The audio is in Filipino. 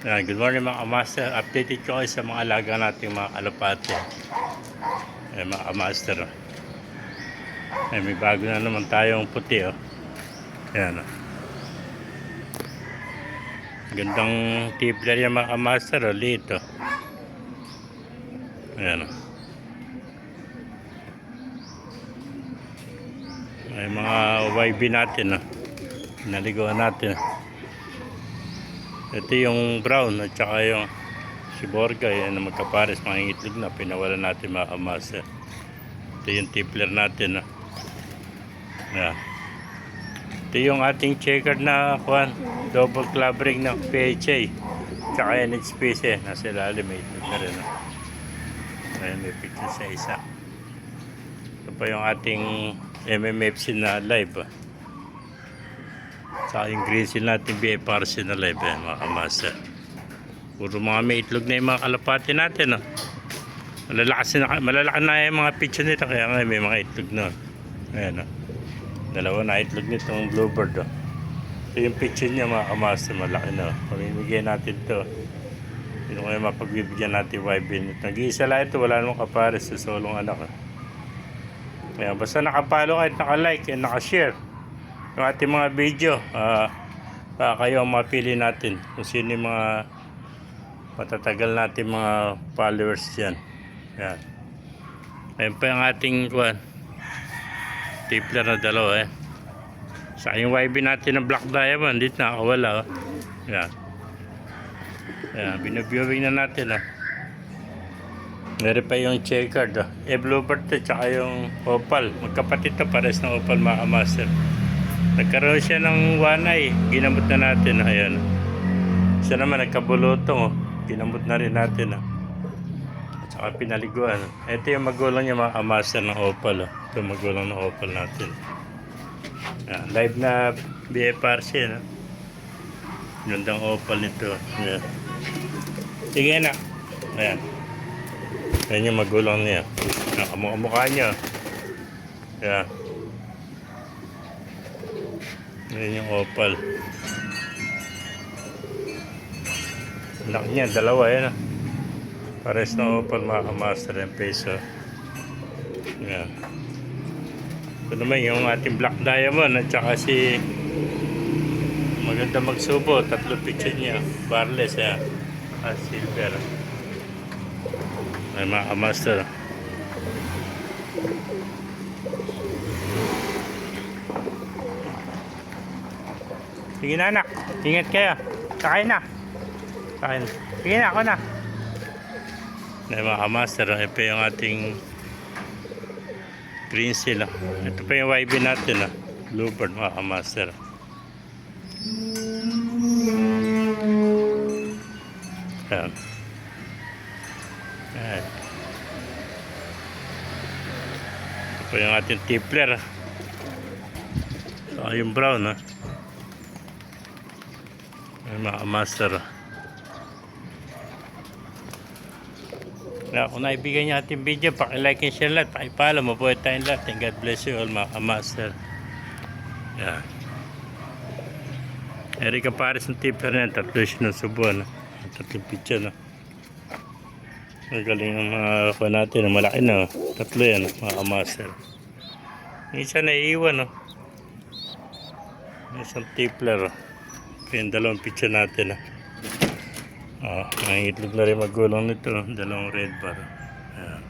Good morning mga kamaster. Updated ko kayo sa mga alaga nating mga kalapate. Mga kamaster. May bago na naman tayong puti. Ayan. Gandang tipler yung mga kamaster. Lito. Ayan. May mga YB natin. Naligawan natin. Ito yung brown at saka yung Siborga, yan na magkapares, mga itlog na pinawalan natin mga kamaster. Ito yung tipler natin. Yan. Ito yung ating checkered na double club ring ng PHA tsaka NHPC, nasa ilalim may itlog na rin. Ayan, may picture sa isa. Ito pa yung ating MMFC na live. Saka yung green seal natin BFRC na live mga kamaster. Puro mga may itlog na yung mga kalapati natin. Malalaki na yung mga picture nito, kaya nga may mga itlog na. Ayan, dalawa na itlog nitong bluebird. Ito yung picture niya mga kamaster, malaki na. Pamimigay natin to. Yun kaya mapagbibigyan natin YB nito. Nag-iisa lang ito, wala namang kapares sa solong anak. Kaya basta nakapalo kayo, nakalike, and nakashare yung ating mga video, kayo ang mapili natin kung sino yung mga matatagal natin mga followers yan. Yan. Ayan pa yung ating tipler na dalawa. Sa yung YB natin ng Black Diamond dito nakawala. Yan. Yan, binabiewing na natin. Meron pa yung checkered. Bluebird at saka yung opal. Magkapatid to, pares ng opal mga master. Nagkaroon siya ng one eye, ginamot na natin. Ayan. Siya naman nagkabulutong, ginamot na rin natin. At saka pinaliguan. Ito yung magulang niya mga kamaster ng opal. Ito magulang ng opal natin. Ayan. Live na BFRC. Gandang opal nito. Ayan. Sige na. Ayan. Ayan yung magulang niya. Nakamukha niya. Ayan. Ayan yung opal. Laki niya, dalawa yan. Pares na opal mga kamaster yung peso. Ayan. Ito naman yung ating Black Diamond at saka si maganda magsubo. Tatlo picture niya. Barless yan. Silver. Ay mga kamaster. Sige na anak, ingat kayo. Sakay na. Sakay na. Sige na, ako na. Ay mga kamaster, ito yung ating green seal. Ito pa yung YB natin. Bluebird mga kamaster. Ayan. Ayan. Ito pa yung ating tipler. Saka yung brown. Ay mga master. Kung naibigay niyo ating video, paki-like and share lahat, paki-follow, mabuhay tayong lahat, and God bless you all mga master. Yan. Erika Paris ng tipler na yan, tatlo siya ng subuan. Tatlong picture na. Ang galing ng mga kuha natin, malaki na. Tatlo yan mga master. Yung isa naiiwan. Isang tipler. Yung dalawang picture natin. Ang itlog na rin magulang nito. Dalawang red bar. Ayan.